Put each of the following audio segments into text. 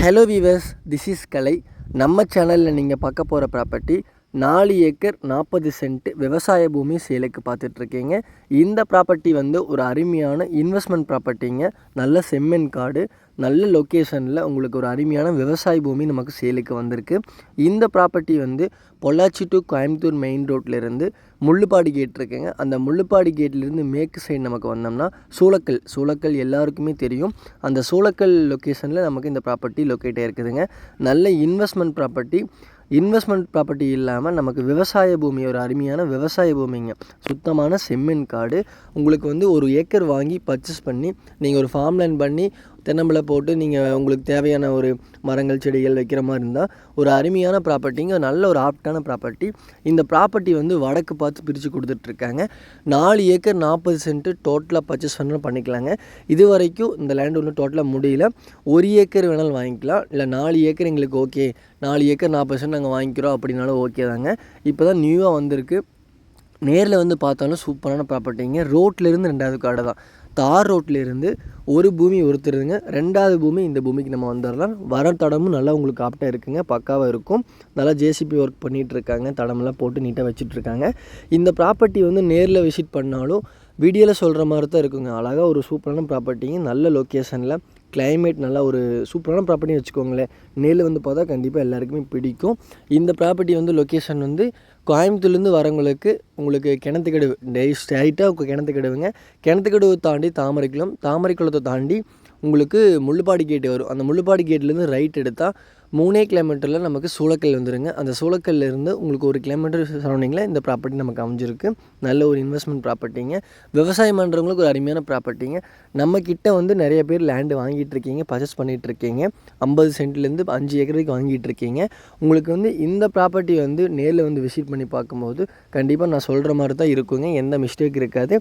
Hello viewers, this is கலை. நம்ம சேனலில் நீங்கள் பார்க்க போகிற ப்ராப்பர்ட்டி 4 ஏக்கர் 40 சென்ட் விவசாய பூமி சேலுக்கு பார்த்துட்ருக்கீங்க. இந்த ப்ராப்பர்ட்டி ஒரு அருமையான இன்வெஸ்ட்மெண்ட் ப்ராப்பர்ட்டிங்க. நல்ல செம்மண் காடு, நல்ல லொக்கேஷனில் உங்களுக்கு ஒரு அருமையான விவசாய பூமி நமக்கு சேலுக்கு வந்திருக்கு. இந்த property Pollachi to Coimbatore main ரோட்லேருந்து முள்ளுப்பாடி கேட் இருக்குங்க. அந்த முள்ளுப்பாடி கேட்லேருந்து மேற்கு சைடு நமக்கு வந்தோம்னா சூளக்கல் எல்லாருக்குமே தெரியும். அந்த சூளக்கல் லொக்கேஷனில் நமக்கு இந்த ப்ராப்பர்ட்டி லொக்கேட் ஆகிருக்குதுங்க. நல்ல இன்வெஸ்ட்மெண்ட் ப்ராப்பர்ட்டி இல்லாமல் நமக்கு விவசாய பூமி, ஒரு அருமையான விவசாய பூமிங்க. சுத்தமான செம்மண் காடு. உங்களுக்கு 1 ஏக்கர் வாங்கி பர்ச்சேஸ் பண்ணி நீங்கள் ஒரு ஃபார்ம் லேண்ட் பண்ணி தென்னம்பிள்ளை போட்டு நீங்கள் உங்களுக்கு தேவையான ஒரு மரங்கள் செடிகள் வைக்கிற மாதிரி இருந்தால் ஒரு அருமையான ப்ராப்பர்ட்டிங்க. நல்ல ஒரு ஆப்டான ப்ராப்பர்ட்டி. இந்த ப்ராப்பர்ட்டி வடக்கு பார்த்து பிரித்து கொடுத்துட்ருக்காங்க. 4 ஏக்கர் 40 சென்ட்டு டோட்டலாக பர்ச்சேஸ் பண்ணிக்கலாங்க. இது வரைக்கும் இந்த லேண்டு டோட்டலாக முடியல. 1 ஏக்கர் வேணாலும் வாங்கிக்கலாம், இல்லை 4 ஏக்கர் எங்களுக்கு ஓகே, 4 ஏக்கர் 40 சென்ட் நாங்கள் வாங்கிக்கிறோம் அப்படின்னாலும் ஓகே தாங்க. இப்போ தான் நியூவாக வந்திருக்கு. நேரில் பார்த்தாலும் சூப்பரான ப்ராப்பர்ட்டிங்க. ரோட்லேருந்து 2வது காடை தான். தார் ரோட்லேருந்து ஒரு பூமி ஒருத்தருதுங்க. 2வது பூமி இந்த பூமிக்கு நம்ம வந்துடலாம். வர தடமும் நல்லா உங்களுக்கு ஆப்டாக இருக்குங்க, பக்காவாக இருக்கும். நல்லா ஜேசிபி ஒர்க் பண்ணிகிட்ருக்காங்க, தடமெல்லாம் போட்டு நீட்டாக வச்சுட்ருக்காங்க. இந்த ப்ராப்பர்ட்டி நேரில் விசிட் பண்ணாலும் வீடியோவில் சொல்கிற மாதிரி தான் இருக்குங்க. அழகாக ஒரு சூப்பரான ப்ராப்பர்ட்டிங்க. நல்ல லொக்கேஷனில், கிளைமேட் நல்லா ஒரு சூப்பரான ப்ராப்பர்ட்டின்னு வச்சுக்கோங்களேன். நேரில் பார்த்தா கண்டிப்பாக எல்லாருக்குமே பிடிக்கும். இந்த ப்ராப்பர்ட்டி லொக்கேஷன் கோயம்புத்தூர்லேருந்து வரவங்களுக்கு உங்களுக்கு கிணத்துக்கடவு ஸ்ட்ரைட்டாக கிணத்துக்கடவுங்க. கிணத்துக்கடவு தாண்டி தாமரைக்குளத்தை தாண்டி உங்களுக்கு முள்ளுப்பாடி கேட்டு வரும். அந்த முள்ளுப்பாடி கேட்லேருந்து ரைட் எடுத்தால் 3 கிலோமீட்டரில் நமக்கு சூளக்கல் வந்துடுங்க. அந்த சூளக்கல்லேருந்து உங்களுக்கு 1 கிலோமீட்டர் சரௌண்டிங்கில் இந்த ப்ராப்பர்ட்டி நமக்கு அமைஞ்சிருக்கு. நல்ல ஒரு இன்வெஸ்ட்மெண்ட் ப்ராப்பர்ட்டிங்க. விவசாயம் பண்ணுறவங்களுக்கு ஒரு அருமையான ப்ராப்பர்ட்டிங்க. நம்மக்கிட்ட நிறைய பேர் லேண்டு வாங்கிட்டுருக்கீங்க, பர்ச்சேஸ் பண்ணிகிட்ருக்கீங்க. 50 சென்ட்லேருந்து 5 ஏக்கர் வரைக்கும் வாங்கிட்டுருக்கீங்க. உங்களுக்கு இந்த ப்ராப்பர்ட்டி நேரில் விசிட் பண்ணி பார்க்கும்போது கண்டிப்பாக நான் சொல்கிற மாதிரி தான் இருக்குங்க. எந்த மிஸ்டேக் இருக்காது.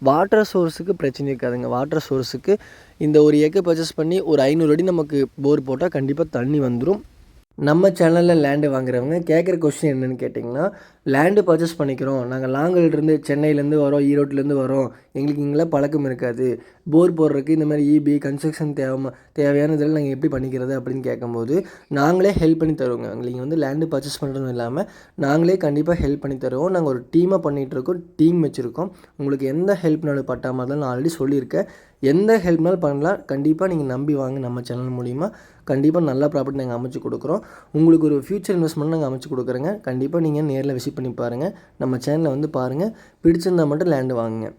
வாட்டர் சோர்ஸுக்கு பிரச்சனை இருக்காதுங்க. வாட்டர் சோர்ஸுக்கு இந்த 1 ஏக்கர் பர்ச்சேஸ் பண்ணி ஒரு 500 அடி நமக்கு போர் போட்டால் கண்டிப்பாக தண்ணி வந்துடும். நம்ம சேனலில் லேண்டு வாங்குறவங்க கேட்குற கொஸ்டின் என்னென்னு கேட்டிங்கன்னா, லேண்டு பர்ச்சேஸ் பண்ணிக்கிறோம், நாங்கள் லாங்கிலிருந்து சென்னையிலேருந்து வரோம், ஈரோட்டிலேருந்து வரோம், எங்களுக்கு இங்கெல்லாம் பழக்கம் இருக்காது, போர் போடுறதுக்கு இந்த மாதிரி இபி கன்ஸ்ட்ரக்ஷன் தேவையான இதெல்லாம் நாங்கள் எப்படி பண்ணிக்கிறது அப்படின்னு கேட்கும்போது நாங்களே ஹெல்ப் பண்ணி தருவோங்க. நீங்கள் லேண்டு பர்ச்சேஸ் பண்ணுறதும் இல்லாமல் நாங்களே கண்டிப்பாக ஹெல்ப் பண்ணி தருவோம். நாங்கள் ஒரு டீமாக பண்ணிகிட்ருக்கோம், டீம் வச்சுருக்கோம். உங்களுக்கு எந்த ஹெல்ப்னாலும் பட்டா மாதிரி நான் ஆல்ரெடி சொல்லியிருக்கேன். எந்த ஹெல்ப்னாலும் பண்ணலாம். கண்டிப்பாக நீங்கள் நம்பி வாங்க. நம்ம சேனல் மூலிமா கண்டிப்பாக நல்ல ப்ராப்பர்ட்டி நாங்கள் அமைச்சு கொடுக்குறோம். உங்களுக்கு ஒரு ஃப்யூச்சர் இன்வெஸ்ட்மெண்ட் நாங்கள் அமைச்சு கொடுக்குறேங்க. கண்டிப்பாக நீங்கள் நேரில் விசிட் பண்ணி பாருங்கள். நம்ம சேனலை பாருங்கள். பிடிச்சிருந்தால் மட்டும் லேண்டு வாங்குங்க.